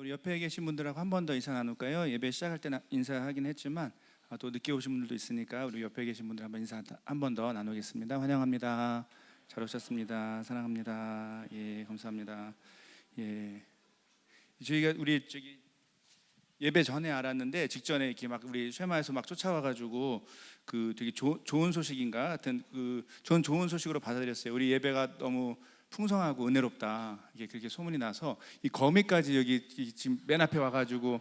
우리 옆에 계신 분들하고 한 번 더 인사 나눌까요? 예배 시작할 때는 인사하긴 했지만 또 늦게 오신 분들도 있으니까 우리 옆에 계신 분들 한번 인사 한 번 더 나누겠습니다. 환영합니다. 잘 오셨습니다. 사랑합니다. 예, 감사합니다. 예, 저희가 우리 예배 전에 알았는데 직전에 이렇게 막 우리 쉐마에서 막 쫓아와가지고 그 되게 좋은 소식인가 같은 전 좋은 소식으로 받아들였어요. 우리 예배가 너무 풍성하고 은혜롭다. 이게 그렇게 소문이 나서 이 거미까지 여기 지금 맨 앞에 와가지고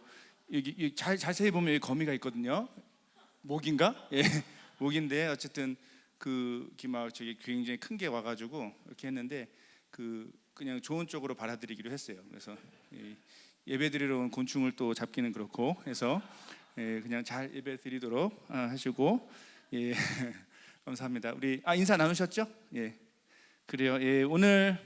여기 자세히 보면 여기 거미가 있거든요. 목인가? 예, 목인데 어쨌든 막 저기 굉장히 큰 게 와가지고 이렇게 했는데 그냥 좋은 쪽으로 받아들이기로 했어요. 그래서 예배 드리러 온 곤충을 또 잡기는 그렇고 해서 그냥 잘 예배 드리도록 하시고 예, 감사합니다. 우리 인사 나누셨죠? 예. 그래요. 예, 오늘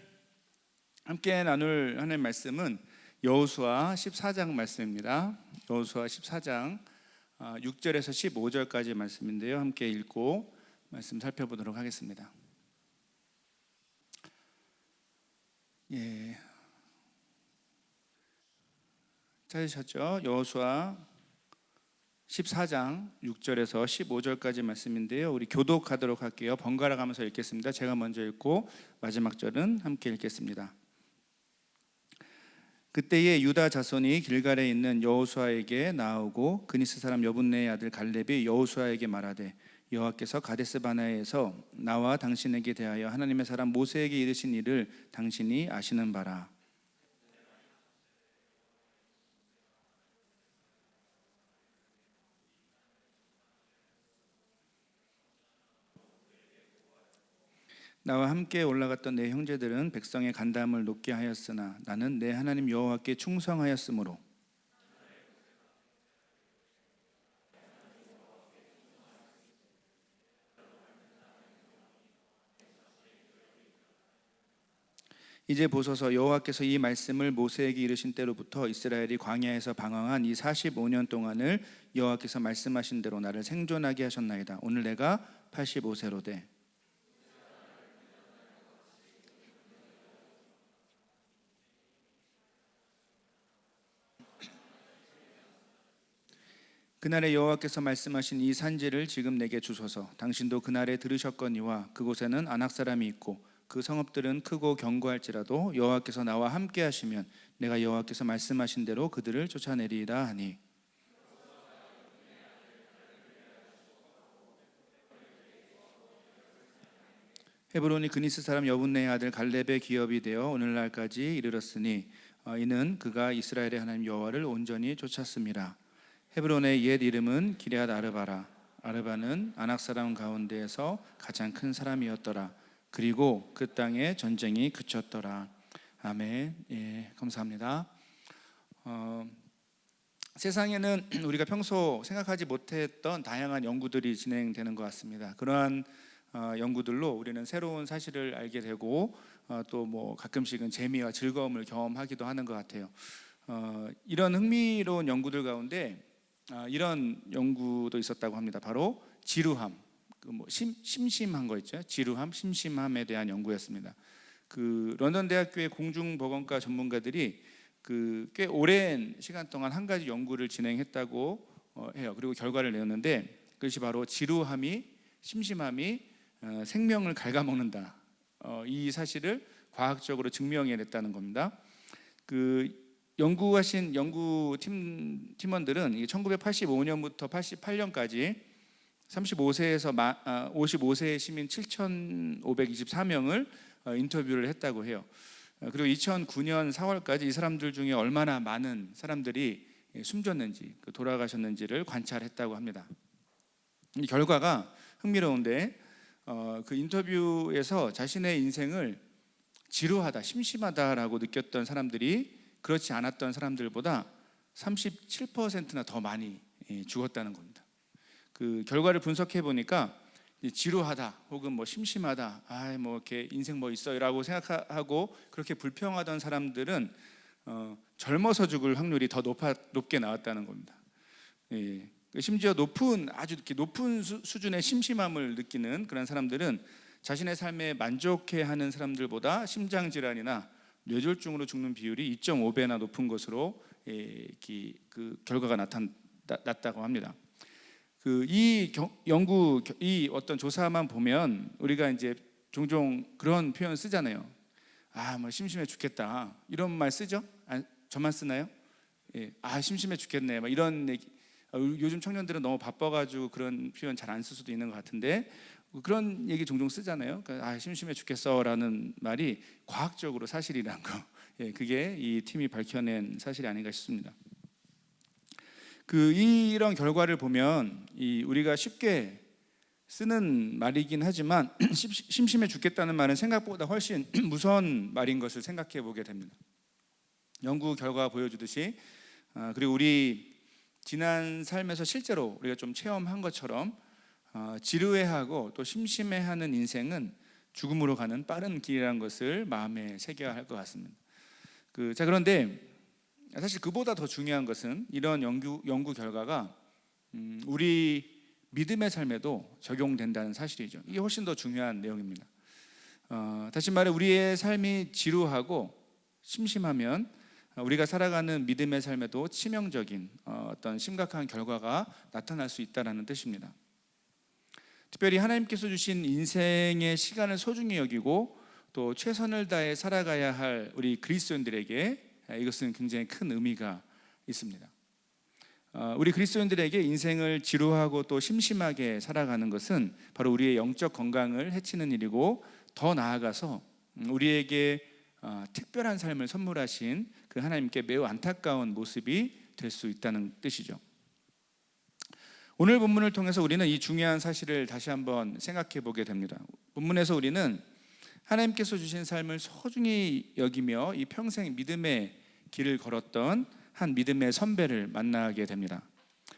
함께 나눌 하나님 말씀은 여호수아 14장 말씀입니다. 여호수아 14장 6절에서 15절까지 말씀인데요. 함께 읽고 말씀 살펴보도록 하겠습니다. 예, 찾으셨죠? 여호수아 14장 6절에서 15절까지 말씀인데요. 우리 교독하도록 할게요. 번갈아 가면서 읽겠습니다. 제가 먼저 읽고 마지막 절은 함께 읽겠습니다. 그때에 유다 자손이 길갈에 있는 여호수아에게 나아오고 그니스 사람 여분네의 아들 갈렙이 여호수아에게 말하되 여호와께서 가데스 바네아에서 나와 당신에게 대하여 하나님의 사람 모세에게 이르신 일을 당신이 아시는 바라. 나와 함께 올라갔던 내 형제들은 백성의 간담을 높게 하였으나 나는 내 하나님 여호와께 충성하였으므로 이제 보소서 여호와께서 이 말씀을 모세에게 이르신 때로부터 이스라엘이 광야에서 방황한 이 45년 동안을 여호와께서 말씀하신 대로 나를 생존하게 하셨나이다. 오늘 내가 85세로 돼 그날에 여호와께서 말씀하신 이 산지를 지금 내게 주소서. 당신도 그날에 들으셨거니와 그곳에는 아낙 사람이 있고 그 성읍들은 크고 견고할지라도 여호와께서 나와 함께 하시면 내가 여호와께서 말씀하신 대로 그들을 쫓아내리이다 하니 헤브론이 그니스 사람 여분네의 아들 갈렙의 기업이 되어 오늘날까지 이르렀으니 이는 그가 이스라엘의 하나님 여호와를 온전히 쫓았음이라. 헤브론의 옛 이름은 기럇 아르바라. 아르바는 아낙 사람 가운데에서 가장 큰 사람이었더라. 그리고 그 땅에 전쟁이 그쳤더라. 아멘. 예, 감사합니다. 세상에는 우리가 평소 생각하지 못했던 다양한 연구들이 진행되는 것 같습니다. 그러한 연구들로 우리는 새로운 사실을 알게 되고 또 뭐 가끔씩은 재미와 즐거움을 경험하기도 하는 것 같아요. 이런 흥미로운 연구들 가운데 이런 연구도 있었다고 합니다. 바로 지루함, 심심한 거 있죠. 지루함, 심심함에 대한 연구였습니다. 런던 대학교의 공중보건과 전문가들이 꽤 오랜 시간 동안 한 가지 연구를 진행했다고 해요. 그리고 결과를 내었는데 그것이 바로 지루함이, 심심함이 생명을 갉아먹는다. 이 사실을 과학적으로 증명해냈다는 겁니다. 연구하신 팀원들은 1985년부터 88년까지 35세에서 55세의 시민 7,524명을 인터뷰를 했다고 해요. 그리고 2009년 4월까지 이 사람들 중에 얼마나 많은 사람들이 숨졌는지, 돌아가셨는지를 관찰했다고 합니다. 이 결과가 흥미로운데 그 인터뷰에서 자신의 인생을 지루하다, 심심하다라고 느꼈던 사람들이 그렇지 않았던 사람들보다 37%나 더 많이 죽었다는 겁니다. 그 결과를 분석해 보니까 지루하다 혹은 뭐 심심하다, 뭐 이렇게 인생 뭐 있어요라고 생각하고 그렇게 불평하던 사람들은 젊어서 죽을 확률이 더 높게 나왔다는 겁니다. 예. 심지어 아주 이렇게 높은 수준의 심심함을 느끼는 그런 사람들은 자신의 삶에 만족해하는 사람들보다 심장 질환이나 뇌졸중으로 죽는 비율이 2.5배나 높은 것으로 그 결과가 났다고 합니다. 이 어떤 조사만 보면 우리가 이제 종종 그런 표현 쓰잖아요. 뭐 심심해 죽겠다 이런 말 쓰죠? 저만 쓰나요? 심심해 죽겠네 막 이런 얘기. 요즘 청년들은 너무 바빠가지고 그런 표현 잘 안 쓸 수도 있는 것 같은데 그런 얘기 종종 쓰잖아요. 그러니까 심심해 죽겠어라는 말이 과학적으로 사실이란 거. 그게 이 팀이 밝혀낸 사실이 아닌가 싶습니다. 이런 결과를 보면 우리가 쉽게 쓰는 말이긴 하지만 심심해 죽겠다는 말은 생각보다 훨씬 무서운 말인 것을 생각해 보게 됩니다. 연구 결과가 보여주듯이 그리고 우리 지난 삶에서 실제로 우리가 좀 체험한 것처럼 지루해하고 또 심심해하는 인생은 죽음으로 가는 빠른 길이라는 것을 마음에 새겨야 할 것 같습니다. 그런데 사실 그보다 더 중요한 것은 이런 연구 결과가 우리 믿음의 삶에도 적용된다는 사실이죠. 이게 훨씬 더 중요한 내용입니다. 다시 말해 우리의 삶이 지루하고 심심하면 우리가 살아가는 믿음의 삶에도 치명적인 어떤 심각한 결과가 나타날 수 있다는 뜻입니다. 특별히 하나님께서 주신 인생의 시간을 소중히 여기고 또 최선을 다해 살아가야 할 우리 그리스도인들에게 이것은 굉장히 큰 의미가 있습니다. 우리 그리스도인들에게 인생을 지루하고 또 심심하게 살아가는 것은 바로 우리의 영적 건강을 해치는 일이고 더 나아가서 우리에게 특별한 삶을 선물하신 그 하나님께 매우 안타까운 모습이 될 수 있다는 뜻이죠. 오늘 본문을 통해서 우리는 이 중요한 사실을 다시 한번 생각해 보게 됩니다. 본문에서 우리는 하나님께서 주신 삶을 소중히 여기며 이 평생 믿음의 길을 걸었던 한 믿음의 선배를 만나게 됩니다.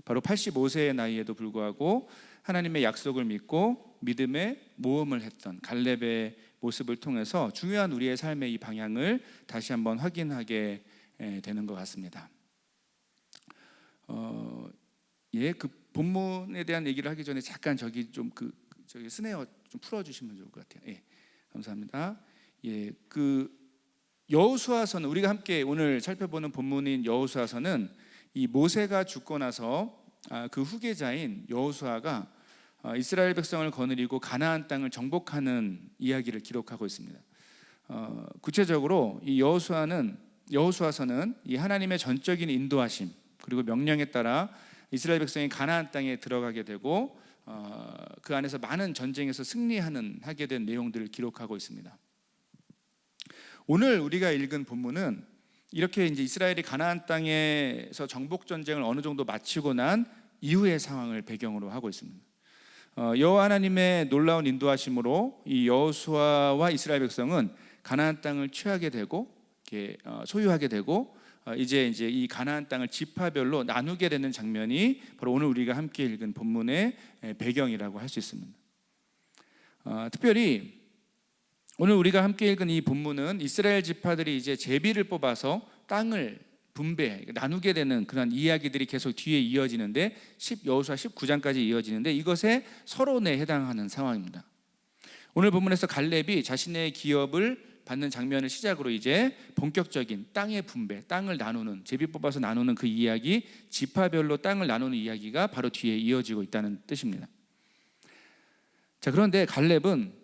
바로 85세의 나이에도 불구하고 하나님의 약속을 믿고 믿음의 모험을 했던 갈렙의 모습을 통해서 중요한 우리의 삶의 이 방향을 다시 한번 확인하게 되는 것 같습니다. 그 본문에 대한 얘기를 하기 전에 잠깐 저기 스네어 좀 풀어주시면 좋을 것 같아요. 감사합니다. 여호수아서는 우리가 함께 오늘 살펴보는 본문인 여호수아서는 이 모세가 죽고 나서 그 후계자인 여호수아가 이스라엘 백성을 거느리고 가나안 땅을 정복하는 이야기를 기록하고 있습니다. 구체적으로 이 여호수아서는 이 하나님의 전적인 인도하심 그리고 명령에 따라 이스라엘 백성이 가나안 땅에 들어가게 되고 그 안에서 많은 전쟁에서 하게 된 내용들을 기록하고 있습니다. 오늘 우리가 읽은 본문은 이렇게 이제 이스라엘이 가나안 땅에서 정복 전쟁을 어느 정도 마치고 난 이후의 상황을 배경으로 하고 있습니다. 여호와 하나님의 놀라운 인도하심으로 이 여호수아와 이스라엘 백성은 가나안 땅을 취하게 되고 소유하게 되고 이제 이 가나안 땅을 지파별로 나누게 되는 장면이 바로 오늘 우리가 함께 읽은 본문의 배경이라고 할 수 있습니다. 특별히 오늘 우리가 함께 읽은 이 본문은 이스라엘 지파들이 이제 제비를 뽑아서 땅을 나누게 되는 그런 이야기들이 계속 뒤에 이어지는데 여호수아 19장까지 이어지는데 이것에 서론에 해당하는 상황입니다. 오늘 본문에서 갈렙이 자신의 기업을 받는 장면을 시작으로 이제 본격적인 땅의 분배, 땅을 나누는, 제비 뽑아서 나누는 그 이야기, 지파별로 땅을 나누는 이야기가 바로 뒤에 이어지고 있다는 뜻입니다. 그런데 갈렙은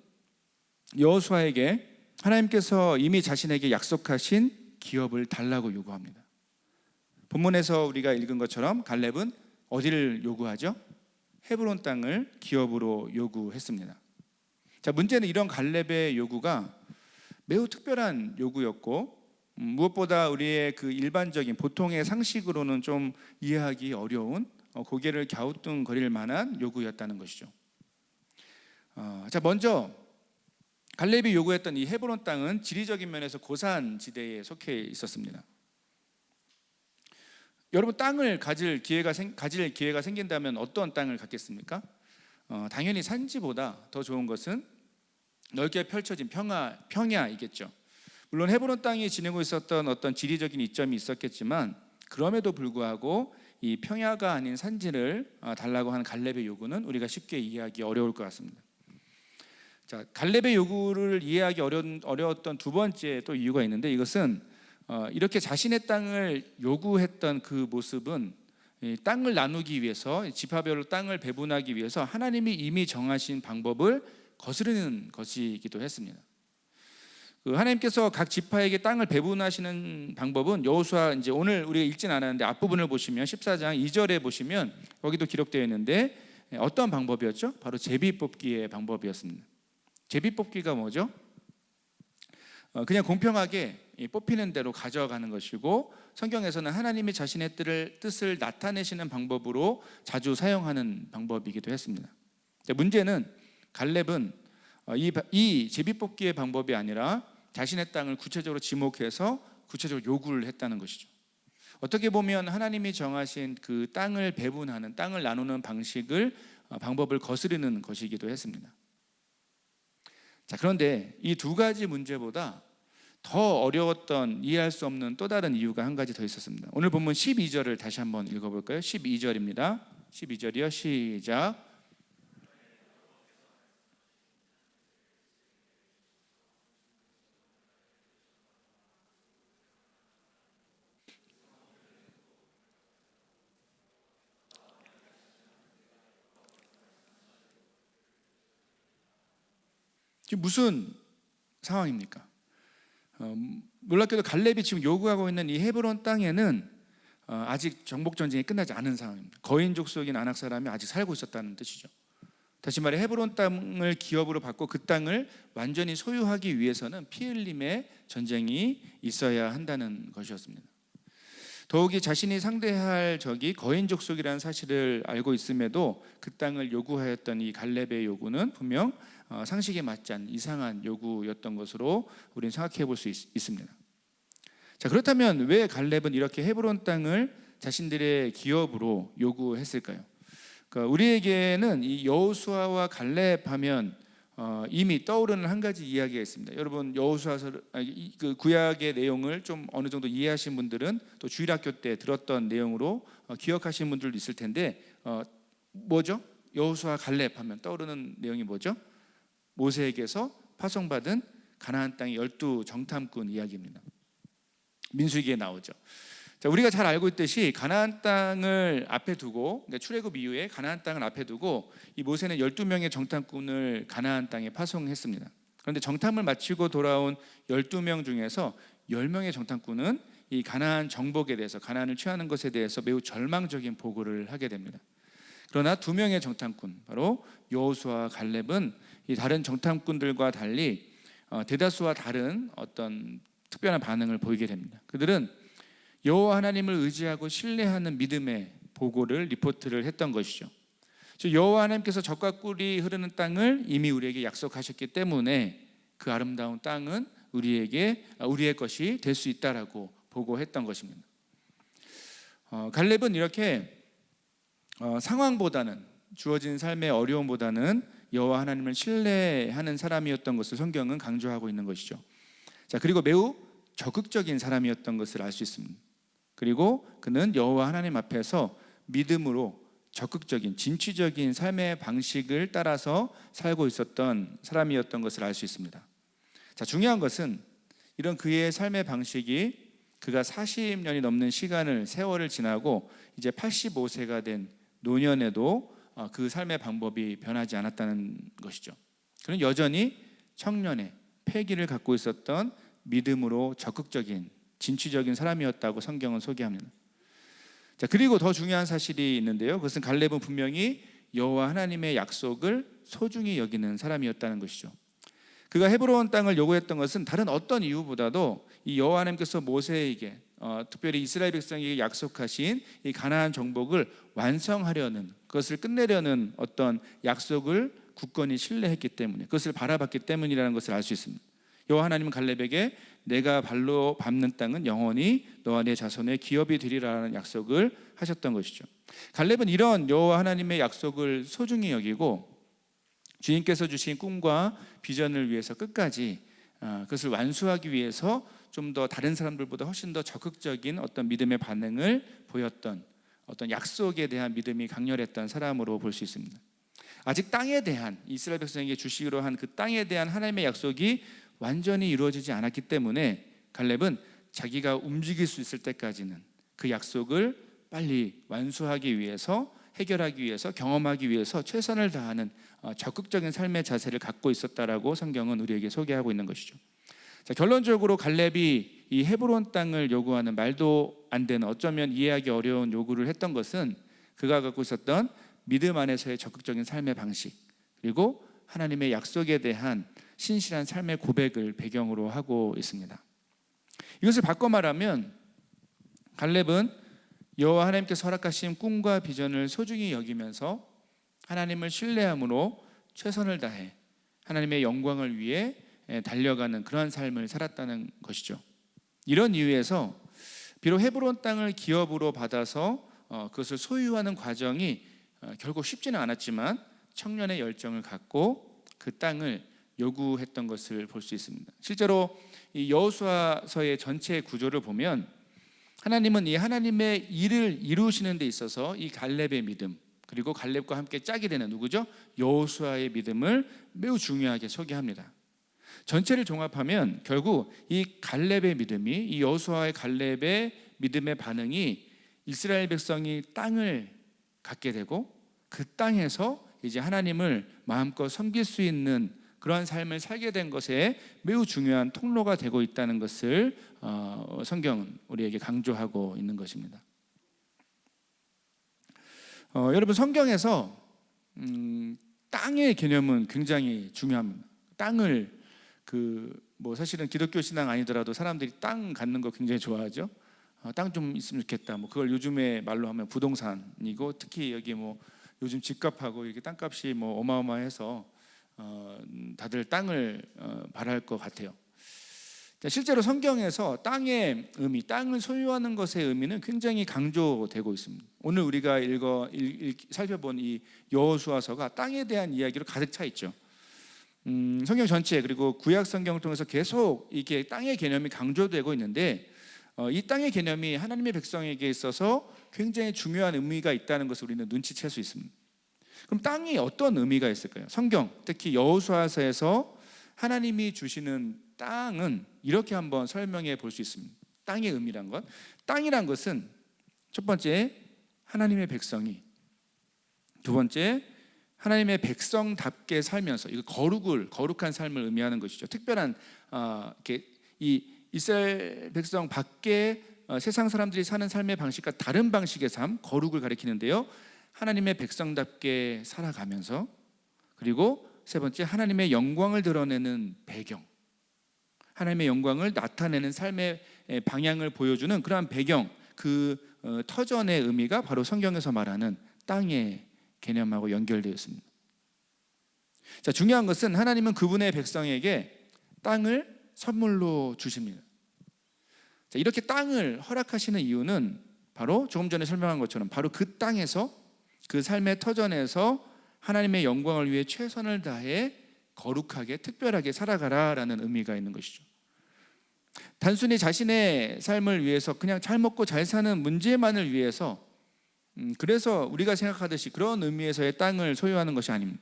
여호수아에게 하나님께서 이미 자신에게 약속하신 기업을 달라고 요구합니다. 본문에서 우리가 읽은 것처럼 갈렙은 어디를 요구하죠? 헤브론 땅을 기업으로 요구했습니다. 문제는 이런 갈렙의 요구가 매우 특별한 요구였고 무엇보다 우리의 그 일반적인 보통의 상식으로는 좀 이해하기 어려운 고개를 갸우뚱거릴 만한 요구였다는 것이죠. 먼저 갈렙이 요구했던 이 헤브론 땅은 지리적인 면에서 고산 지대에 속해 있었습니다. 여러분 땅을 가질 기회가 생긴다면 어떤 땅을 갖겠습니까? 당연히 산지보다 더 좋은 것은 넓게 펼쳐진 평야이겠죠. 물론 헤브론 땅이 지니고 있었던 어떤 지리적인 이점이 있었겠지만 그럼에도 불구하고 이 평야가 아닌 산지를 달라고 하는 갈렙의 요구는 우리가 쉽게 이해하기 어려울 것 같습니다. 자, 갈렙의 요구를 이해하기 어려웠던 두 번째 또 이유가 있는데, 이것은 이렇게 자신의 땅을 요구했던 그 모습은 이 땅을 나누기 위해서, 지파별로 땅을 배분하기 위해서 하나님이 이미 정하신 방법을 거스르는 것이기도 했습니다. 하나님께서 각 지파에게 땅을 배분하시는 방법은 여호수아, 이제 오늘 우리가 읽진 않았는데 앞부분을 보시면 14장 2절에 보시면 거기도 기록되어 있는데, 어떤 방법이었죠? 바로 제비뽑기의 방법이었습니다. 제비뽑기가 뭐죠? 그냥 공평하게 뽑히는 대로 가져가는 것이고, 성경에서는 하나님이 자신의 뜻을 나타내시는 방법으로 자주 사용하는 방법이기도 했습니다. 문제는 갈렙은 이 제비뽑기의 방법이 아니라 자신의 땅을 구체적으로 지목해서 구체적으로 요구를 했다는 것이죠. 어떻게 보면 하나님이 정하신 그 땅을 배분하는, 땅을 나누는 방법을 거스르는 것이기도 했습니다. 자, 그런데 이 두 가지 문제보다 더 어려웠던, 이해할 수 없는 또 다른 이유가 한 가지 더 있었습니다. 오늘 본문 12절을 다시 한번 읽어볼까요? 12절입니다. 12절이요, 시작. 지금 무슨 상황입니까? 놀랍게도 갈렙이 지금 요구하고 있는 이 헤브론 땅에는 아직 정복 전쟁이 끝나지 않은 상황입니다. 거인 족속인 아낙 사람이 아직 살고 있었다는 뜻이죠. 다시 말해 헤브론 땅을 기업으로 받고 그 땅을 완전히 소유하기 위해서는 피 흘림의 전쟁이 있어야 한다는 것이었습니다. 더욱이 자신이 상대할 적이 거인 족속이라는 사실을 알고 있음에도 그 땅을 요구하였던 이 갈렙의 요구는 분명 상식에 맞지 않는 이상한 요구였던 것으로 우리는 생각해 볼 수 있습니다. 자, 그렇다면 왜 갈렙은 이렇게 헤브론 땅을 자신들의 기업으로 요구했을까요? 그러니까 우리에게는 이 여호수아와 갈렙 하면 이미 떠오르는 한 가지 이야기가 있습니다. 여러분, 여호수아서 그 구약의 내용을 좀 어느 정도 이해하신 분들은 또 주일학교 때 들었던 내용으로 기억하시는 분들도 있을 텐데, 뭐죠? 여호수아 갈렙 하면 떠오르는 내용이 뭐죠? 모세에게서 파송받은 가나안 땅의 12 정탐꾼 이야기입니다. 민수기에 나오죠. 자, 우리가 잘 알고 있듯이 가나안 땅을 앞에 두고, 그러니까 출애굽 이후에 가나안 땅을 앞에 두고 이 모세는 12명의 정탐꾼을 가나안 땅에 파송했습니다. 그런데 정탐을 마치고 돌아온 12명 중에서 10명의 정탐꾼은 이 가나안 정복에 대해서, 가나안을 취하는 것에 대해서 매우 절망적인 보고를 하게 됩니다. 그러나 2명의 정탐꾼, 바로 여호수아와 갈렙은 이 다른 정탐꾼들과 달리 대다수와 다른 어떤 특별한 반응을 보이게 됩니다. 그들은 여호와 하나님을 의지하고 신뢰하는 믿음의 보고를, 리포트를 했던 것이죠. 여호와 하나님께서 젖과 꿀이 흐르는 땅을 이미 우리에게 약속하셨기 때문에 그 아름다운 땅은 우리의 것이 될 수 있다라고 보고했던 것입니다. 갈렙은 이렇게 상황보다는, 주어진 삶의 어려움보다는 여호와 하나님을 신뢰하는 사람이었던 것을 성경은 강조하고 있는 것이죠. 자, 그리고 매우 적극적인 사람이었던 것을 알 수 있습니다. 그리고 그는 여호와 하나님 앞에서 믿음으로 적극적인, 진취적인 삶의 방식을 따라서 살고 있었던 사람이었던 것을 알 수 있습니다. 자, 중요한 것은 이런 그의 삶의 방식이 그가 40년이 넘는 세월을 지나고 이제 85세가 된 노년에도 그 삶의 방법이 변하지 않았다는 것이죠. 그는 여전히 청년의 패기를 갖고 있었던 믿음으로 적극적인, 진취적인 사람이었다고 성경은 소개합니다. 자, 그리고 더 중요한 사실이 있는데요. 그것은 갈렙은 분명히 여호와 하나님의 약속을 소중히 여기는 사람이었다는 것이죠. 그가 헤브론 땅을 요구했던 것은 다른 어떤 이유보다도 이 여호와 하나님께서 모세에게, 특별히 이스라엘 백성에게 약속하신 이 가나안 정복을 완성하려는, 그것을 끝내려는 어떤 약속을 굳건히 신뢰했기 때문에, 그것을 바라봤기 때문이라는 것을 알 수 있습니다. 여호와 하나님은 갈렙에게 내가 발로 밟는 땅은 영원히 너와 내 자손의 기업이 되리라는 약속을 하셨던 것이죠. 갈렙은 이런 여호와 하나님의 약속을 소중히 여기고 주님께서 주신 꿈과 비전을 위해서 끝까지 그것을 완수하기 위해서 좀 더 다른 사람들보다 훨씬 더 적극적인 어떤 믿음의 반응을 보였던, 어떤 약속에 대한 믿음이 강렬했던 사람으로 볼 수 있습니다. 아직 땅에 대한 이스라엘 백성에게 주시기로 한 그 땅에 대한 하나님의 약속이 완전히 이루어지지 않았기 때문에 갈렙은 자기가 움직일 수 있을 때까지는 그 약속을 빨리 완수하기 위해서, 해결하기 위해서, 경험하기 위해서 최선을 다하는 적극적인 삶의 자세를 갖고 있었다라고 성경은 우리에게 소개하고 있는 것이죠. 자, 결론적으로 갈렙이 이 헤브론 땅을 요구하는 말도 안 되는, 어쩌면 이해하기 어려운 요구를 했던 것은 그가 갖고 있었던 믿음 안에서의 적극적인 삶의 방식, 그리고 하나님의 약속에 대한 신실한 삶의 고백을 배경으로 하고 있습니다. 이것을 바꿔 말하면 갈렙은 여호와 하나님께서 허락하신 꿈과 비전을 소중히 여기면서 하나님을 신뢰함으로 최선을 다해 하나님의 영광을 위해 달려가는 그러한 삶을 살았다는 것이죠. 이런 이유에서 비록 헤브론 땅을 기업으로 받아서 그것을 소유하는 과정이 결국 쉽지는 않았지만 청년의 열정을 갖고 그 땅을 요구했던 것을 볼 수 있습니다. 실제로 이 여호수아서의 전체 구조를 보면 하나님은 이 하나님의 일을 이루시는 데 있어서 이 갈렙의 믿음, 그리고 갈렙과 함께 짝이 되는 누구죠? 여호수아의 믿음을 매우 중요하게 소개합니다. 전체를 종합하면 결국 이 갈렙의 믿음이, 이 여호수아의 갈렙의 믿음의 반응이 이스라엘 백성이 땅을 갖게 되고 그 땅에서 이제 하나님을 마음껏 섬길 수 있는 그러한 삶을 살게 된 것에 매우 중요한 통로가 되고 있다는 것을 성경은 우리에게 강조하고 있는 것입니다. 여러분, 성경에서 땅의 개념은 굉장히 중요합니다. 땅을 사실은 기독교 신앙 아니더라도 사람들이 땅 갖는 거 굉장히 좋아하죠. 땅 좀 있으면 좋겠다. 그걸 요즘에 말로 하면 부동산이고, 특히 여기 요즘 집값하고 이렇게 땅값이 어마어마해서 다들 땅을 바랄 것 같아요. 실제로 성경에서 땅의 의미, 땅을 소유하는 것의 의미는 굉장히 강조되고 있습니다. 오늘 우리가 살펴본 이 여호수아서가 땅에 대한 이야기로 가득 차 있죠. 성경 전체, 그리고 구약 성경을 통해서 계속 이게 땅의 개념이 강조되고 있는데, 이 땅의 개념이 하나님의 백성에게 있어서 굉장히 중요한 의미가 있다는 것을 우리는 눈치챌 수 있습니다. 그럼 땅이 어떤 의미가 있을까요? 성경, 특히 여호수아서에서 하나님이 주시는 땅은 이렇게 한번 설명해 볼 수 있습니다. 땅의 의미란 것, 땅이란 것은 첫 번째 하나님의 백성이, 두 번째 하나님의 백성답게 살면서, 이거 거룩한 삶을 의미하는 것이죠. 특별한 이 이스라엘 백성 밖에 세상 사람들이 사는 삶의 방식과 다른 방식의 삶, 거룩을 가리키는데요. 하나님의 백성답게 살아가면서, 그리고 세 번째 하나님의 영광을 드러내는 배경, 하나님의 영광을 나타내는 삶의 방향을 보여주는 그러한 배경, 그 터전의 의미가 바로 성경에서 말하는 땅의 개념하고 연결되어 있습니다. 자, 중요한 것은 하나님은 그분의 백성에게 땅을 선물로 주십니다. 자, 이렇게 땅을 허락하시는 이유는 바로 조금 전에 설명한 것처럼 바로 그 땅에서, 그 삶의 터전에서 하나님의 영광을 위해 최선을 다해 거룩하게, 특별하게 살아가라라는 의미가 있는 것이죠. 단순히 자신의 삶을 위해서, 그냥 잘 먹고 잘 사는 문제만을 위해서, 그래서 우리가 생각하듯이 그런 의미에서의 땅을 소유하는 것이 아닙니다.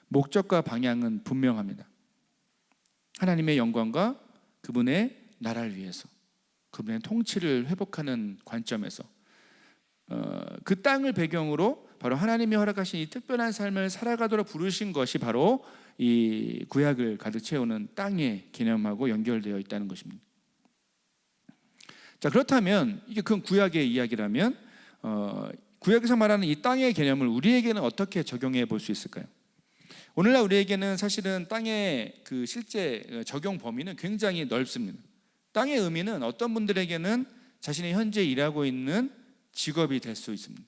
목적과 방향은 분명합니다. 하나님의 영광과 그분의 나라를 위해서, 그분의 통치를 회복하는 관점에서 그 땅을 배경으로 바로 하나님이 허락하신 이 특별한 삶을 살아가도록 부르신 것이 바로 이 구약을 가득 채우는 땅의 개념하고 연결되어 있다는 것입니다. 자, 그렇다면 이게 그 구약의 이야기라면 구약에서 말하는 이 땅의 개념을 우리에게는 어떻게 적용해 볼 수 있을까요? 오늘날 우리에게는 사실은 땅의 그 실제 적용 범위는 굉장히 넓습니다. 땅의 의미는 어떤 분들에게는 자신이 현재 일하고 있는 직업이 될 수 있습니다.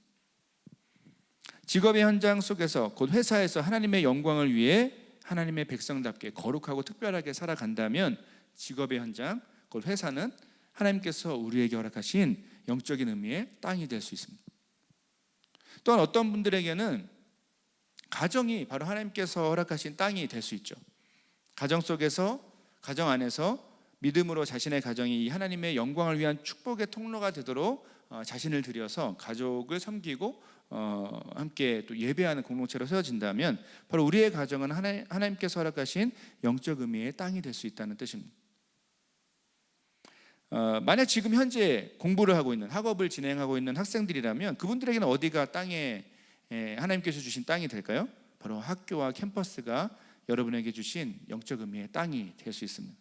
직업의 현장 속에서, 곧 회사에서 하나님의 영광을 위해 하나님의 백성답게 거룩하고 특별하게 살아간다면 직업의 현장, 곧 회사는 하나님께서 우리에게 허락하신 영적인 의미의 땅이 될 수 있습니다. 또한 어떤 분들에게는 가정이 바로 하나님께서 허락하신 땅이 될 수 있죠. 가정 속에서, 가정 안에서 믿음으로 자신의 가정이 하나님의 영광을 위한 축복의 통로가 되도록 자신을 들여서 가족을 섬기고 함께 또 예배하는 공동체로 세워진다면 바로 우리의 가정은 하나님께서 허락하신 영적 의미의 땅이 될 수 있다는 뜻입니다. 만약 지금 현재 공부를 하고 있는 학업을 진행하고 있는 학생들이라면 그분들에게는 어디가 땅에 하나님께서 주신 땅이 될까요? 바로 학교와 캠퍼스가 여러분에게 주신 영적 의미의 땅이 될 수 있습니다.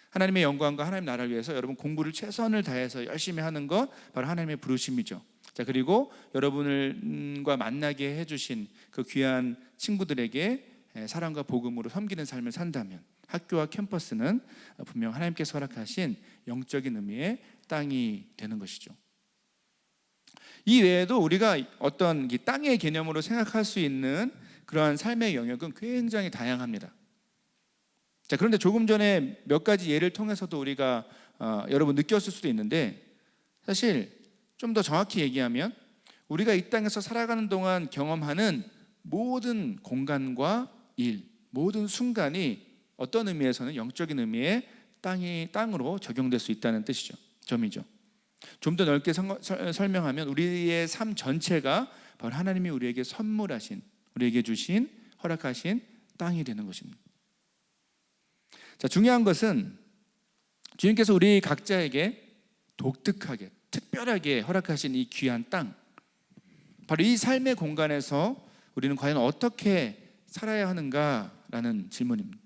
하나님의 영광과 하나님 나라를 위해서 여러분 공부를 최선을 다해서 열심히 하는 것 바로 하나님의 부르심이죠. 자, 그리고 여러분과 만나게 해주신 그 귀한 친구들에게 사랑과 복음으로 섬기는 삶을 산다면 학교와 캠퍼스는 분명 하나님께서 허락하신 영적인 의미의 땅이 되는 것이죠. 이 외에도 우리가 어떤 땅의 개념으로 생각할 수 있는 그러한 삶의 영역은 굉장히 다양합니다. 자, 그런데 조금 전에 몇 가지 예를 통해서도 우리가 여러분 느꼈을 수도 있는데 사실 좀 더 정확히 얘기하면 우리가 이 땅에서 살아가는 동안 경험하는 모든 공간과 일, 모든 순간이 어떤 의미에서는 영적인 의미의 땅으로 적용될 수 있다는 점이죠. 좀 더 넓게 설명하면 우리의 삶 전체가 바로 하나님이 우리에게 선물하신, 우리에게 주신, 허락하신 땅이 되는 것입니다. 자, 중요한 것은 주님께서 우리 각자에게 독특하게, 특별하게 허락하신 이 귀한 땅, 바로 이 삶의 공간에서 우리는 과연 어떻게 살아야 하는가라는 질문입니다.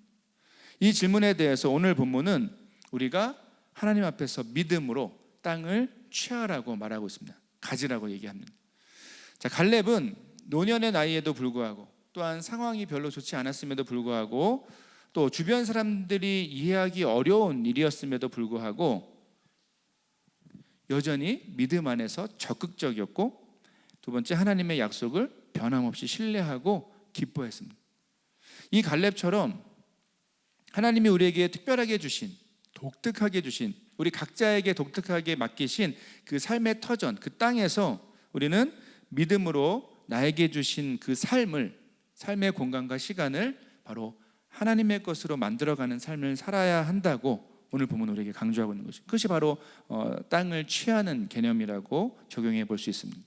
이 질문에 대해서 오늘 본문은 우리가 하나님 앞에서 믿음으로 땅을 취하라고 말하고 있습니다. 가지라고 얘기합니다. 자, 갈렙은 노년의 나이에도 불구하고 또한 상황이 별로 좋지 않았음에도 불구하고 또 주변 사람들이 이해하기 어려운 일이었음에도 불구하고 여전히 믿음 안에서 적극적이었고 두 번째 하나님의 약속을 변함없이 신뢰하고 기뻐했습니다. 이 갈렙처럼 하나님이 우리에게 특별하게 주신, 독특하게 주신, 우리 각자에게 독특하게 맡기신 그 삶의 터전, 그 땅에서 우리는 믿음으로 나에게 주신 그 삶의 공간과 시간을 바로 하나님의 것으로 만들어가는 삶을 살아야 한다고 오늘 본문 우리에게 강조하고 있는 것이죠. 그것이 바로 땅을 취하는 개념이라고 적용해 볼 수 있습니다.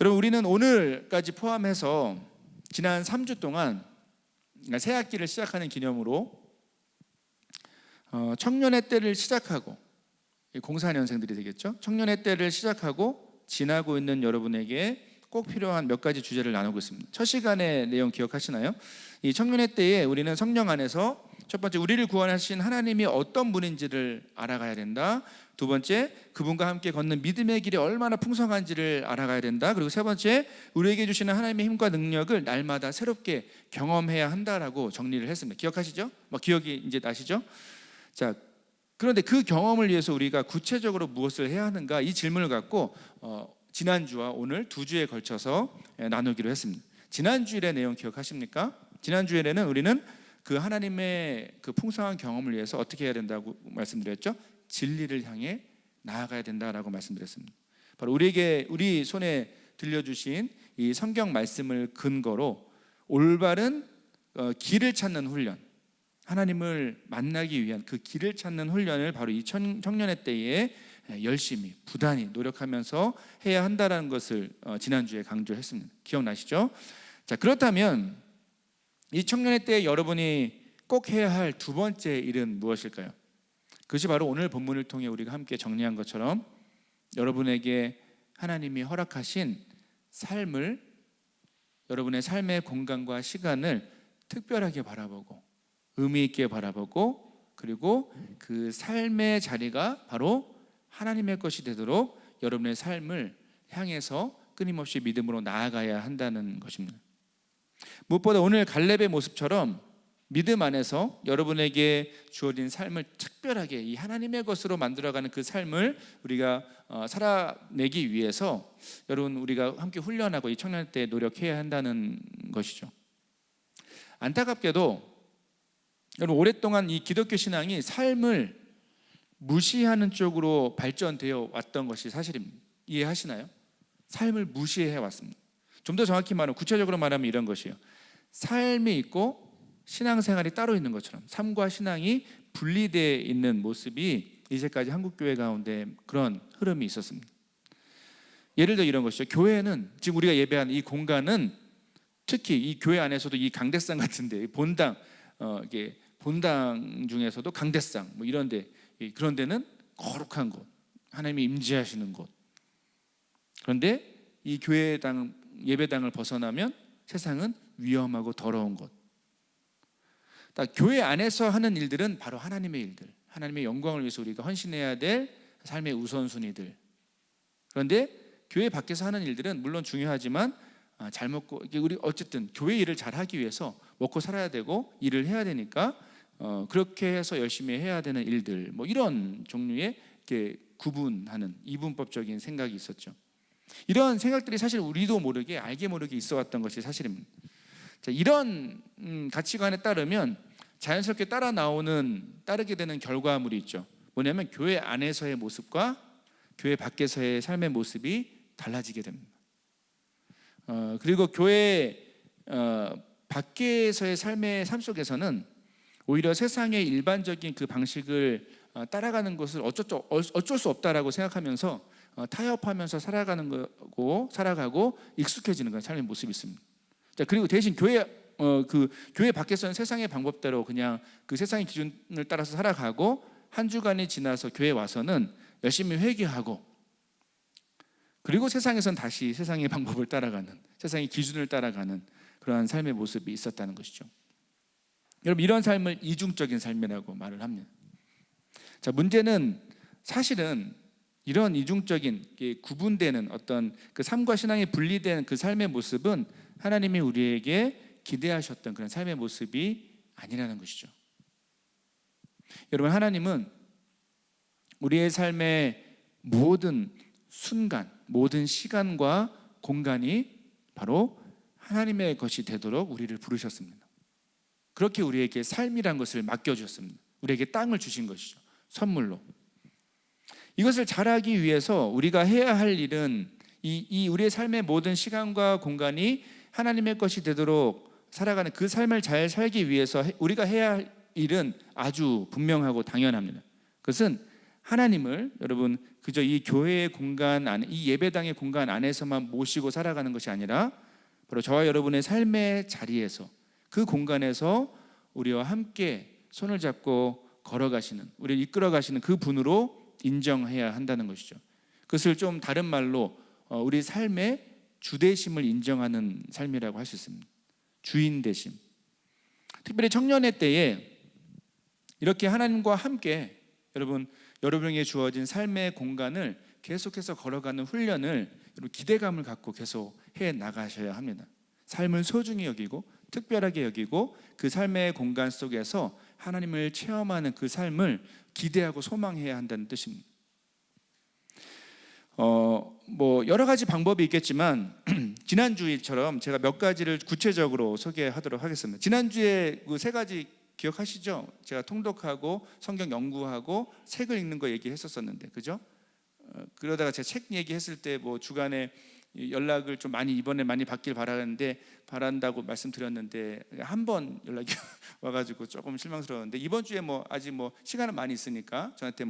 여러분, 우리는 오늘까지 포함해서 지난 3주 동안 새 학기를 시작하는 기념으로 청년의 때를 시작하고, 04년생들이 되겠죠. 청년의 때를 시작하고 지나고 있는 여러분에게 꼭 필요한 몇 가지 주제를 나누고 있습니다. 첫 시간의 내용 기억하시나요? 이 청년의 때에 우리는 성령 안에서 첫 번째, 우리를 구원하신 하나님이 어떤 분인지를 알아가야 된다. 두 번째, 그분과 함께 걷는 믿음의 길이 얼마나 풍성한지를 알아가야 된다. 그리고 세 번째, 우리에게 주시는 하나님의 힘과 능력을 날마다 새롭게 경험해야 한다라고 정리를 했습니다. 기억하시죠? 기억이 이제 나시죠? 자, 그런데 그 경험을 위해서 우리가 구체적으로 무엇을 해야 하는가, 이 질문을 갖고 지난주와 오늘 2주에 걸쳐서 나누기로 했습니다. 지난주일의 내용 기억하십니까? 지난주에는 우리는 그 하나님의 그 풍성한 경험을 위해서 어떻게 해야 된다고 말씀드렸죠? 진리를 향해 나아가야 된다라고 말씀드렸습니다. 바로 우리 손에 들려주신 이 성경 말씀을 근거로 올바른 길을 찾는 훈련, 하나님을 만나기 위한 그 길을 찾는 훈련을 바로 이 청년의 때에 열심히 부단히 노력하면서 해야 한다는 것을 지난주에 강조했습니다. 기억나시죠? 자, 그렇다면 이 청년의 때에 여러분이 꼭 해야 할 두 번째 일은 무엇일까요? 그것이 바로 오늘 본문을 통해 우리가 함께 정리한 것처럼 여러분에게 하나님이 허락하신 삶을, 여러분의 삶의 공간과 시간을 특별하게 바라보고 의미 있게 바라보고, 그리고 그 삶의 자리가 바로 하나님의 것이 되도록 여러분의 삶을 향해서 끊임없이 믿음으로 나아가야 한다는 것입니다. 무엇보다 오늘 갈렙의 모습처럼 믿음 안에서 여러분에게 주어진 삶을 특별하게 이 하나님의 것으로 만들어가는 그 삶을 우리가 살아내기 위해서 여러분, 우리가 함께 훈련하고 이 청년 때 노력해야 한다는 것이죠. 안타깝게도 여러분, 오랫동안 이 기독교 신앙이 삶을 무시하는 쪽으로 발전되어 왔던 것이 사실입니다. 이해하시나요? 삶을 무시해 왔습니다. 좀 더 정확히 말하면, 구체적으로 말하면 이런 것이에요. 삶이 있고 신앙생활이 따로 있는 것처럼 삶과 신앙이 분리되어 있는 모습이 이제까지 한국교회 가운데 그런 흐름이 있었습니다. 예를 들어 이런 것이죠. 교회는 지금 우리가 예배하는 이 공간은 특히 이 교회 안에서도 이 강대상 같은데 본당 이게 본당 중에서도 강대상 뭐 이런데 그런 데는 거룩한 곳, 하나님이 임재하시는 곳. 그런데 이 교회당 예배당을 벗어나면 세상은 위험하고 더러운 곳. 교회 안에서 하는 일들은 바로 하나님의 일들, 하나님의 영광을 위해서 우리가 헌신해야 될 삶의 우선순위들. 그런데 교회 밖에서 하는 일들은 물론 중요하지만 잘 먹고 우리 어쨌든 교회 일을 잘 하기 위해서 먹고 살아야 되고 일을 해야 되니까 그렇게 해서 열심히 해야 되는 일들, 뭐 이런 종류의 이렇게 구분하는 이분법적인 생각이 있었죠. 이런 생각들이 사실 우리도 모르게 알게 모르게 있어 왔던 것이 사실입니다. 자, 이런 가치관에 따르면 자연스럽게 따르게 되는 결과물이 있죠. 뭐냐면 교회 안에서의 모습과 교회 밖에서의 삶의 모습이 달라지게 됩니다. 그리고 교회 밖에서의 삶 속에서는 오히려 세상의 일반적인 그 방식을 따라가는 것을 어쩔 수 없다라고 생각하면서 타협하면서 살아가고 익숙해지는 그런 삶의 모습이 있습니다. 자, 그리고 대신 교회 밖에서는 세상의 방법대로 그냥 그 세상의 기준을 따라서 살아가고 한 주간이 지나서 교회 와서는 열심히 회개하고 그리고 세상에선 다시 세상의 방법을 따라가는, 세상의 기준을 따라가는 그러한 삶의 모습이 있었다는 것이죠. 여러분, 이런 삶을 이중적인 삶이라고 말을 합니다. 자, 문제는 사실은 이런 이중적인 구분되는 어떤 그 삶과 신앙이 분리된 그 삶의 모습은 하나님이 우리에게 기대하셨던 그런 삶의 모습이 아니라는 것이죠. 여러분, 하나님은 우리의 삶의 모든 순간, 모든 시간과 공간이 바로 하나님의 것이 되도록 우리를 부르셨습니다. 그렇게 우리에게 삶이란 것을 맡겨주셨습니다. 우리에게 땅을 주신 것이죠. 선물로. 이것을 잘하기 위해서 우리가 해야 할 일은 이 우리의 삶의 모든 시간과 공간이 하나님의 것이 되도록 살아가는 그 삶을 잘 살기 위해서 우리가 해야 할 일은 아주 분명하고 당연합니다. 그것은 하나님을 여러분 그저 이 교회의 공간 안에, 이 예배당의 공간 안에서만 모시고 살아가는 것이 아니라 바로 저와 여러분의 삶의 자리에서 그 공간에서 우리와 함께 손을 잡고 걸어가시는, 우리를 이끌어가시는 그 분으로 인정해야 한다는 것이죠. 그것을 좀 다른 말로 우리 삶의 주되심을 인정하는 삶이라고 할 수 있습니다. 주인 되심. 특별히 청년의 때에 이렇게 하나님과 함께 여러분에게 주어진 삶의 공간을 계속해서 걸어가는 훈련을 여러분 기대감을 갖고 계속 해 나가셔야 합니다. 삶을 소중히 여기고 특별하게 여기고 그 삶의 공간 속에서 하나님을 체험하는 그 삶을 기대하고 소망해야 한다는 뜻입니다. 뭐 여러 가지 방법이 있겠지만 지난주처럼 제가 몇 가지를 구체적으로 소개하도록 하겠습니다. 지난주에 그 세 가지 기억하시죠? 제가 통독하고 성경 연구하고 책을 읽는 거 얘기했었는데, 그죠? 그러다가 제가 책 얘기했을 때 뭐 주간에 연락을 좀 이번에 많이 받길 바란다고 말씀드렸는데 한 번 연락이 와가지고 조금 실망스러웠는데, 이번 주에 아직 시간은 많이 있으니까 저한테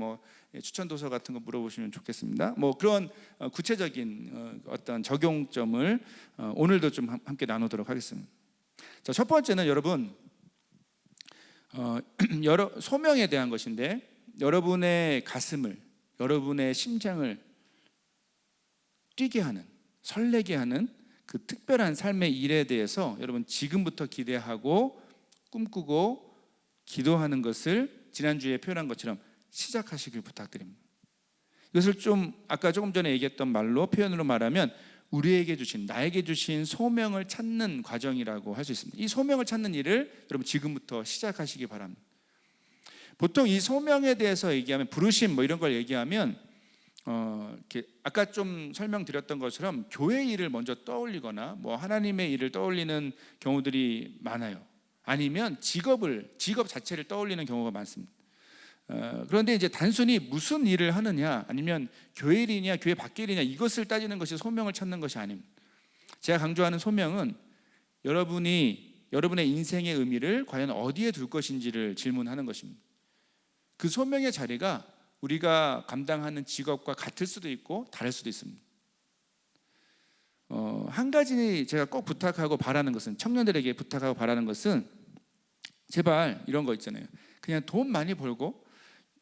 추천 도서 같은 거 물어보시면 좋겠습니다. 그런 구체적인 어떤 적용점을 오늘도 좀 함께 나누도록 하겠습니다. 자, 첫 번째는 여러분 소명에 대한 것인데, 여러분의 가슴을, 여러분의 심장을 뛰게 하는, 설레게 하는 그 특별한 삶의 일에 대해서 여러분 지금부터 기대하고 꿈꾸고 기도하는 것을 지난주에 표현한 것처럼 시작하시길 부탁드립니다. 이것을 좀 아까 조금 전에 얘기했던 표현으로 말하면 나에게 주신 소명을 찾는 과정이라고 할 수 있습니다. 이 소명을 찾는 일을 여러분 지금부터 시작하시기 바랍니다. 보통 이 소명에 대해서 얘기하면, 부르심 이런 걸 얘기하면 이렇게 아까 좀 설명드렸던 것처럼 교회 일을 먼저 떠올리거나 하나님의 일을 떠올리는 경우들이 많아요. 아니면 직업 자체를 떠올리는 경우가 많습니다. 그런데 이제 단순히 무슨 일을 하느냐, 아니면 교회 일이냐 교회 밖의 일이냐, 이것을 따지는 것이 소명을 찾는 것이 아닙니다. 제가 강조하는 소명은 여러분의 인생의 의미를 과연 어디에 둘 것인지를 질문하는 것입니다. 그 소명의 자리가 우리가 감당하는 직업과 같을 수도 있고 다를 수도 있습니다. 한 가지 제가 꼭 부탁하고 바라는 것은, 청년들에게 부탁하고 바라는 것은, 제발 이런 거 있잖아요. 그냥 돈 많이 벌고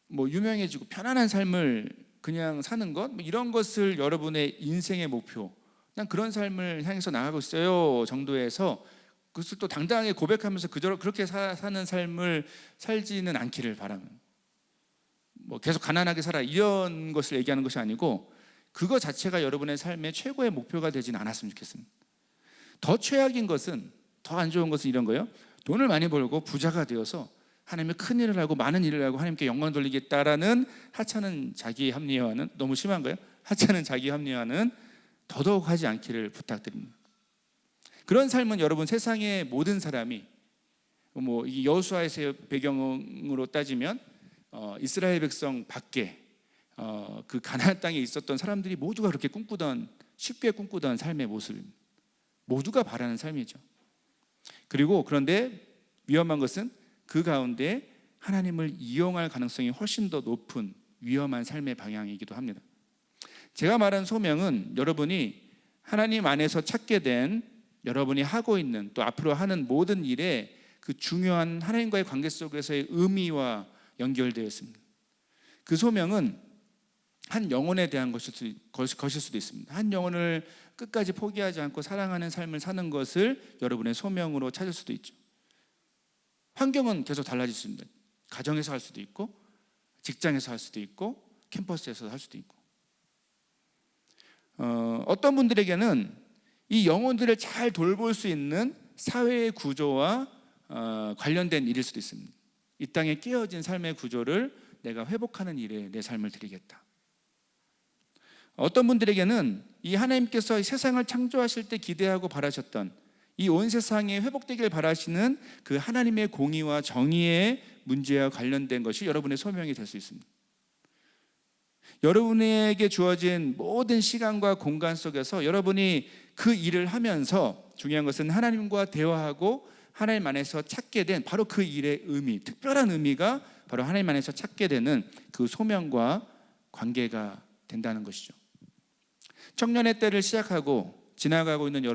뭐 유명해지고 편안한 삶을 그냥 사는 것, 뭐 이런 것을 여러분의 인생의 목표, 그냥 그런 삶을 향해서 나가고 있어요 정도에서 그것을 또 당당하게 고백하면서 그저로 그렇게 사는 삶을 살지는 않기를 바랍니다. 뭐 계속 가난하게 살아 이런 것을 얘기하는 것이 아니고, 그거 자체가 여러분의 삶의 최고의 목표가 되지는 않았으면 좋겠습니다. 더 최악인 것은, 더 안 좋은 것은 이런 거예요. 돈을 많이 벌고 부자가 되어서 하나님의 큰 일을 하고 많은 일을 하고 하나님께 영광 돌리겠다라는 하찮은 자기 합리화는, 너무 심한 거예요. 하찮은 자기 합리화는 더더욱 하지 않기를 부탁드립니다. 그런 삶은 여러분, 세상의 모든 사람이, 뭐 이 여호수아의 배경으로 따지면 이스라엘 백성 밖에 그 가나안 땅에 있었던 사람들이 모두가 그렇게 꿈꾸던, 쉽게 꿈꾸던 삶의 모습입니다. 모두가 바라는 삶이죠. 그리고 그런데 위험한 것은 그 가운데 하나님을 이용할 가능성이 훨씬 더 높은 위험한 삶의 방향이기도 합니다. 제가 말한 소명은 여러분이 하나님 안에서 찾게 된, 여러분이 하고 있는, 또 앞으로 하는 모든 일에 그 중요한 하나님과의 관계 속에서의 의미와 연결되어 있습니다. 그 소명은 한 영혼에 대한 것일 수도 있습니다. 한 영혼을 끝까지 포기하지 않고 사랑하는 삶을 사는 것을 여러분의 소명으로 찾을 수도 있죠. 환경은 계속 달라질 수 있습니다. 가정에서 할 수도 있고, 직장에서 할 수도 있고, 캠퍼스에서 할 수도 있고. 어떤 분들에게는 이 영혼들을 잘 돌볼 수 있는 사회의 구조와 관련된 일일 수도 있습니다. 이 땅에 깨어진 삶의 구조를 내가 회복하는 일에 내 삶을 드리겠다. 어떤 분들에게는 이 하나님께서 이 세상을 창조하실 때 기대하고 바라셨던 이 온 세상에 회복되길 바라시는 그 하나님의 공의와 정의의 문제와 관련된 것이 여러분의 소명이 될 수 있습니다. 여러분에게 주어진 모든 시간과 공간 속에서 여러분이 그 일을 하면서 중요한 것은 하나님과 대화하고 하나님 안에서 찾게 된 바로 그 일의 의미, 특별한 의미가 바로 하나님 안에서 찾게 되는 그 소명과 관계가 된다는 것이죠. 청년의 때를 시작하고 지나가고 있는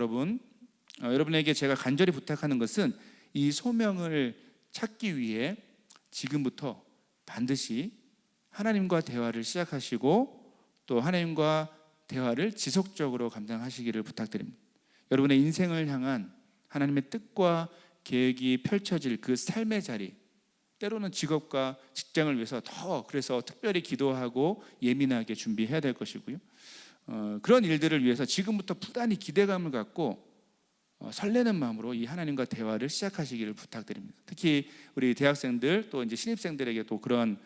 여러분에게 제가 간절히 부탁하는 것은, 이 소명을 찾기 위해 지금부터 반드시 하나님과 대화를 시작하시고 또 하나님과 대화를 지속적으로 감당하시기를 부탁드립니다. 여러분의 인생을 향한 하나님의 뜻과 계획이 펼쳐질 그 삶의 자리, 때로는 직업과 직장을 위해서 그래서 특별히 기도하고 예민하게 준비해야 될 것이고요. 그런 일들을 위해서 지금부터 부단히 기대감을 갖고 설레는 마음으로 이 하나님과 대화를 시작하시기를 부탁드립니다. 특히 우리 대학생들, 또 이제 신입생들에게 또 그런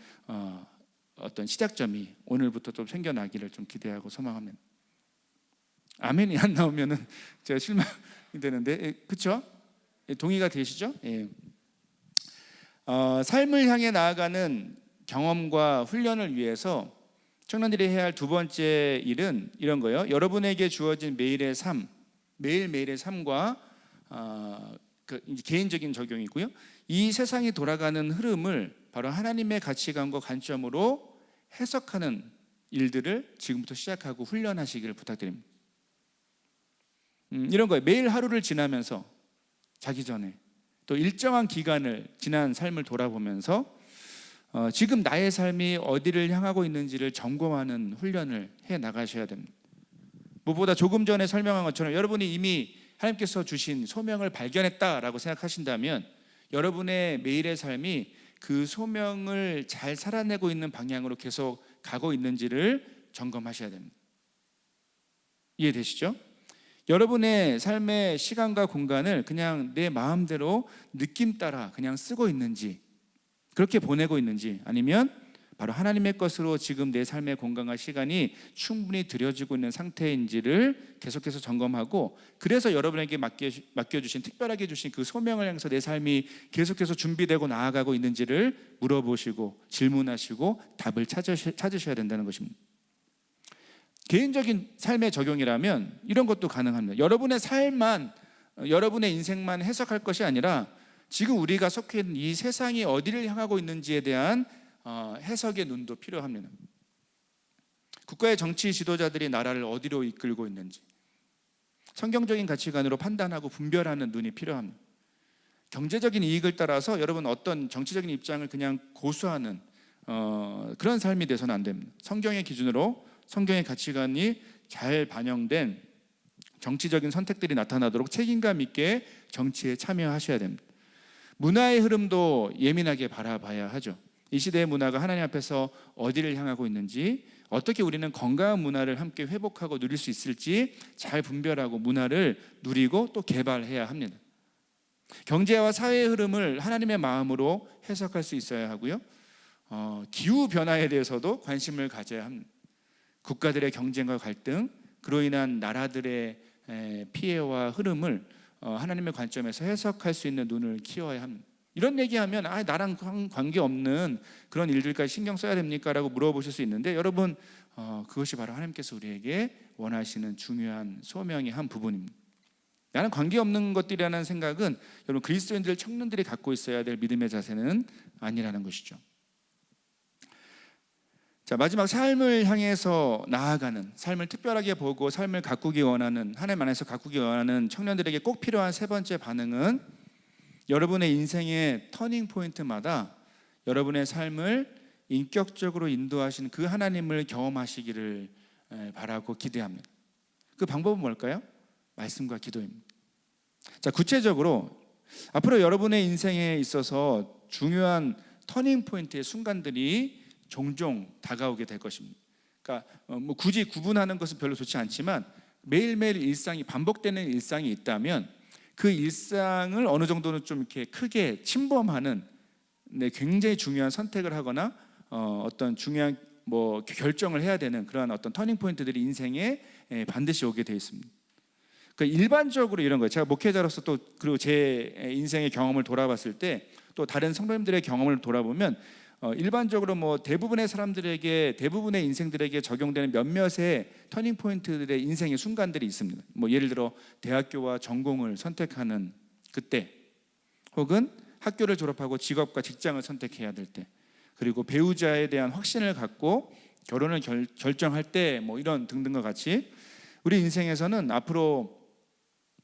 어떤 시작점이 오늘부터 좀 생겨나기를 좀 기대하고 소망합니다. 아멘이 안 나오면은 제가 실망이 되는데, 그렇죠? 동의가 되시죠? 예. 삶을 향해 나아가는 경험과 훈련을 위해서 청년들이 해야 할 두 번째 일은 이런 거예요. 여러분에게 주어진 매일의 삶, 매일매일의 삶과 개인적인 적용이고요. 이 세상이 돌아가는 흐름을 바로 하나님의 가치관과 관점으로 해석하는 일들을 지금부터 시작하고 훈련하시기를 부탁드립니다. 이런 거예요. 매일 하루를 지나면서 자기 전에 또 일정한 기간을 지난 삶을 돌아보면서 지금 나의 삶이 어디를 향하고 있는지를 점검하는 훈련을 해 나가셔야 됩니다. 무엇보다 조금 전에 설명한 것처럼 여러분이 이미 하나님께서 주신 소명을 발견했다라고 생각하신다면 여러분의 매일의 삶이 그 소명을 잘 살아내고 있는 방향으로 계속 가고 있는지를 점검하셔야 됩니다. 이해되시죠? 여러분의 삶의 시간과 공간을 그냥 내 마음대로 느낌 따라 그냥 쓰고 있는지, 그렇게 보내고 있는지, 아니면 바로 하나님의 것으로 지금 내 삶의 공간과 시간이 충분히 들여지고 있는 상태인지를 계속해서 점검하고, 그래서 여러분에게 맡겨주신, 특별하게 주신 그 소명을 향해서 내 삶이 계속해서 준비되고 나아가고 있는지를 물어보시고 질문하시고 답을 찾으셔야 된다는 것입니다. 개인적인 삶의 적용이라면 이런 것도 가능합니다. 여러분의 삶만, 여러분의 인생만 해석할 것이 아니라 지금 우리가 속해 있는 이 세상이 어디를 향하고 있는지에 대한 해석의 눈도 필요합니다. 국가의 정치 지도자들이 나라를 어디로 이끌고 있는지 성경적인 가치관으로 판단하고 분별하는 눈이 필요합니다. 경제적인 이익을 따라서 여러분 어떤 정치적인 입장을 그냥 고수하는 그런 삶이 돼서는 안 됩니다. 성경의 기준으로 성경의 가치관이 잘 반영된 정치적인 선택들이 나타나도록 책임감 있게 정치에 참여하셔야 됩니다. 문화의 흐름도 예민하게 바라봐야 하죠. 이 시대의 문화가 하나님 앞에서 어디를 향하고 있는지, 어떻게 우리는 건강한 문화를 함께 회복하고 누릴 수 있을지 잘 분별하고 문화를 누리고 또 개발해야 합니다. 경제와 사회의 흐름을 하나님의 마음으로 해석할 수 있어야 하고요. 기후 변화에 대해서도 관심을 가져야 합니다. 국가들의 경쟁과 갈등, 그로 인한 나라들의 피해와 흐름을 하나님의 관점에서 해석할 수 있는 눈을 키워야 합니다. 이런 얘기하면 나랑 관계없는 그런 일들까지 신경 써야 됩니까? 라고 물어보실 수 있는데, 여러분 그것이 바로 하나님께서 우리에게 원하시는 중요한 소명의 한 부분입니다. 나는 관계없는 것들이라는 생각은 여러분 그리스도인들 청년들이 갖고 있어야 될 믿음의 자세는 아니라는 것이죠. 자, 마지막 삶을 향해서 나아가는, 삶을 특별하게 보고 삶을 가꾸기 원하는, 하나님 안에서 가꾸기 원하는 청년들에게 꼭 필요한 세 번째 반응은 여러분의 인생의 터닝 포인트마다 여러분의 삶을 인격적으로 인도하시는 그 하나님을 경험하시기를 바라고 기대합니다. 그 방법은 뭘까요? 말씀과 기도입니다. 자, 구체적으로 앞으로 여러분의 인생에 있어서 중요한 터닝 포인트의 순간들이 종종 다가오게 될 것입니다. 그러니까 굳이 구분하는 것은 별로 좋지 않지만 매일매일 일상이 반복되는 일상이 있다면 그 일상을 어느 정도는 좀 이렇게 크게 침범하는 굉장히 중요한 선택을 하거나 어떤 중요한 결정을 해야 되는 그러한 어떤 터닝 포인트들이 인생에 반드시 오게 되어 있습니다. 그러니까 일반적으로 이런 거예요. 제가 목회자로서 또 그리고 제 인생의 경험을 돌아봤을 때 또 다른 성도님들의 경험을 돌아보면 일반적으로 대부분의 사람들에게, 대부분의 인생들에게 적용되는 몇몇의 터닝 포인트들의 인생의 순간들이 있습니다. 예를 들어 대학교와 전공을 선택하는 그때, 혹은 학교를 졸업하고 직업과 직장을 선택해야 될 때, 그리고 배우자에 대한 확신을 갖고 결혼을 결정할 때, 이런 등등과 같이 우리 인생에서는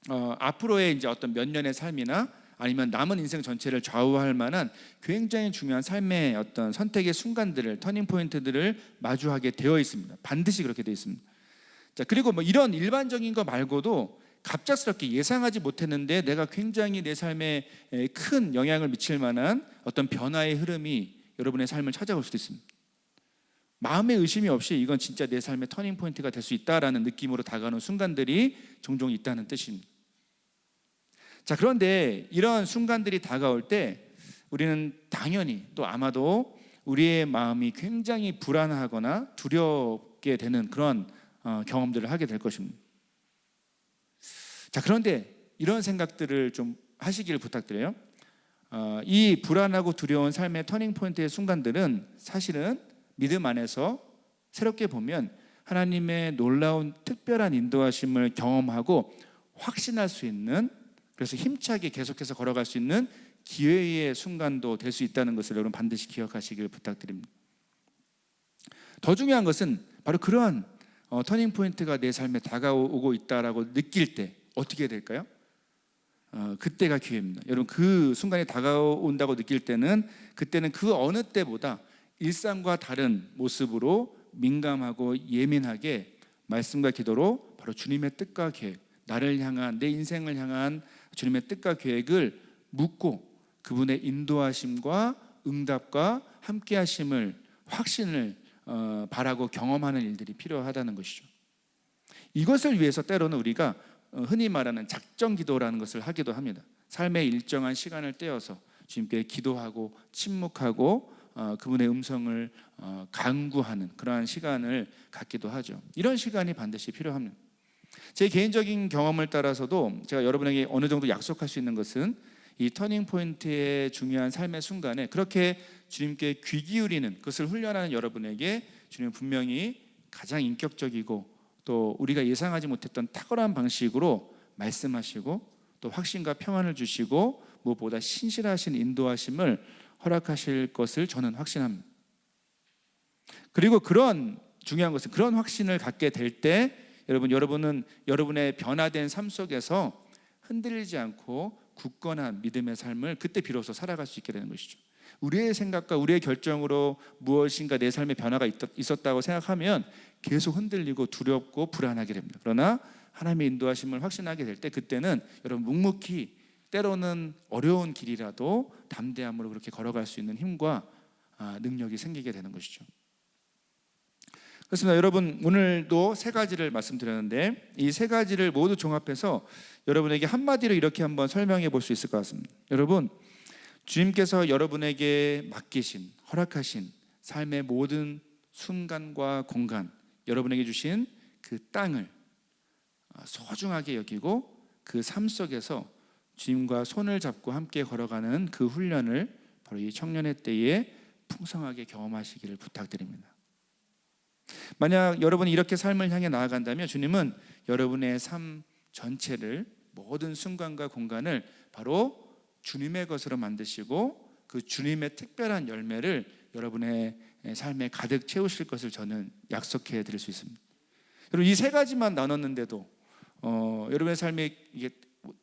앞으로의 이제 어떤 몇 년의 삶이나 아니면 남은 인생 전체를 좌우할 만한 굉장히 중요한 삶의 어떤 선택의 순간들을, 터닝 포인트들을 마주하게 되어 있습니다. 반드시 그렇게 되어 있습니다. 자, 그리고 이런 일반적인 거 말고도 갑작스럽게 예상하지 못했는데 내가 굉장히 내 삶에 큰 영향을 미칠 만한 어떤 변화의 흐름이 여러분의 삶을 찾아올 수도 있습니다. 마음의 의심이 없이 이건 진짜 내 삶의 터닝 포인트가 될 수 있다라는 느낌으로 다가오는 순간들이 종종 있다는 뜻입니다. 자, 그런데 이런 순간들이 다가올 때 우리는 당연히 또 아마도 우리의 마음이 굉장히 불안하거나 두렵게 되는 그런 경험들을 하게 될 것입니다. 자, 그런데 이런 생각들을 좀 하시기를 부탁드려요. 이 불안하고 두려운 삶의 터닝 포인트의 순간들은 사실은 믿음 안에서 새롭게 보면 하나님의 놀라운 특별한 인도하심을 경험하고 확신할 수 있는, 그래서 힘차게 계속해서 걸어갈 수 있는 기회의 순간도 될 수 있다는 것을 여러분 반드시 기억하시길 부탁드립니다. 더 중요한 것은 바로 그러한 터닝 포인트가 내 삶에 다가오고 있다라고 느낄 때 어떻게 될까요? 그때가 기회입니다. 여러분 그 순간이 다가온다고 느낄 때는 그때는 그 어느 때보다 일상과 다른 모습으로 민감하고 예민하게 말씀과 기도로 바로 주님의 뜻과 계획, 나를 향한, 내 인생을 향한 주님의 뜻과 계획을 묻고 그분의 인도하심과 응답과 함께하심을, 확신을 바라고 경험하는 일들이 필요하다는 것이죠. 이것을 위해서 때로는 우리가 흔히 말하는 작정 기도라는 것을 하기도 합니다. 삶의 일정한 시간을 떼어서 주님께 기도하고 침묵하고 그분의 음성을 간구하는 그러한 시간을 갖기도 하죠. 이런 시간이 반드시 필요합니다. 제 개인적인 경험을 따라서도 제가 여러분에게 어느 정도 약속할 수 있는 것은 이 터닝 포인트의 중요한 삶의 순간에 그렇게 주님께 귀 기울이는, 그것을 훈련하는 여러분에게 주님은 분명히 가장 인격적이고 또 우리가 예상하지 못했던 탁월한 방식으로 말씀하시고 또 확신과 평안을 주시고 무엇보다 신실하신 인도하심을 허락하실 것을 저는 확신합니다. 그리고 그런 중요한 것은 그런 확신을 갖게 될 때 여러분은 여러분의 변화된 삶 속에서 흔들리지 않고 굳건한 믿음의 삶을 그때 비로소 살아갈 수 있게 되는 것이죠. 우리의 생각과 우리의 결정으로 무엇인가 내 삶에 변화가 있었다고 생각하면 계속 흔들리고 두렵고 불안하게 됩니다. 그러나 하나님의 인도하심을 확신하게 될 때 그때는 여러분 묵묵히 때로는 어려운 길이라도 담대함으로 그렇게 걸어갈 수 있는 힘과 능력이 생기게 되는 것이죠. 그렇습니다. 여러분, 오늘도 세 가지를 말씀드렸는데 이 세 가지를 모두 종합해서 여러분에게 한마디로 이렇게 한번 설명해 볼 수 있을 것 같습니다. 여러분, 주님께서 여러분에게 맡기신, 허락하신 삶의 모든 순간과 공간, 여러분에게 주신 그 땅을 소중하게 여기고 그 삶 속에서 주님과 손을 잡고 함께 걸어가는 그 훈련을 바로 이 청년의 때에 풍성하게 경험하시기를 부탁드립니다. 만약 여러분이 이렇게 삶을 향해 나아간다면 주님은 여러분의 삶 전체를, 모든 순간과 공간을 바로 주님의 것으로 만드시고 그 주님의 특별한 열매를 여러분의 삶에 가득 채우실 것을 저는 약속해 드릴 수 있습니다. 여러분, 이 세 가지만 나눴는데도 여러분의 삶이 이게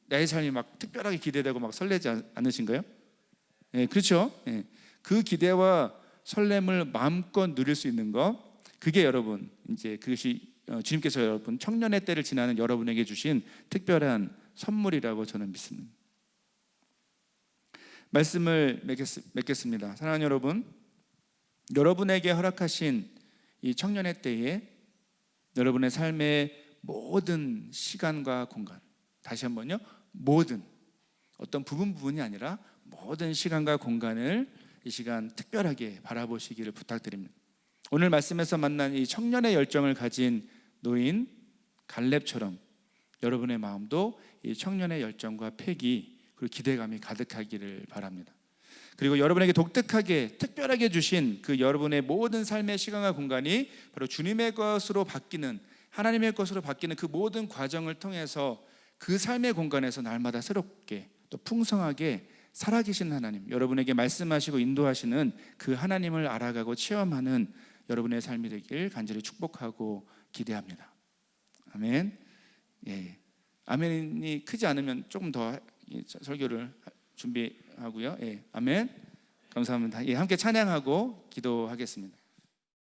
나의 삶이 막 특별하게 기대되고 막 설레지 않으신가요? 그렇죠? 그 기대와 설렘을 마음껏 누릴 수 있는 것, 그게 여러분 이제 그것이 주님께서 여러분 청년의 때를 지나는 여러분에게 주신 특별한 선물이라고 저는 믿습니다. 말씀을 맺겠습니다. 사랑하는 여러분, 여러분에게 허락하신 이 청년의 때에 여러분의 삶의 모든 시간과 공간, 다시 한번요, 모든, 어떤 부분이 아니라 모든 시간과 공간을 이 시간 특별하게 바라보시기를 부탁드립니다. 오늘 말씀에서 만난 이 청년의 열정을 가진 노인 갈렙처럼 여러분의 마음도 이 청년의 열정과 패기 그리고 기대감이 가득하기를 바랍니다. 그리고 여러분에게 독특하게 특별하게 주신 그 여러분의 모든 삶의 시간과 공간이 바로 주님의 것으로 바뀌는, 하나님의 것으로 바뀌는 그 모든 과정을 통해서 그 삶의 공간에서 날마다 새롭게 또 풍성하게 살아계신 하나님, 여러분에게 말씀하시고 인도하시는 그 하나님을 알아가고 체험하는 여러분의 삶이 되길 간절히 축복하고 기대합니다. 아멘. 아멘이 크지 않으면 조금 더 설교를 준비하고요. 아멘. 감사합니다. 함께 찬양하고 기도하겠습니다.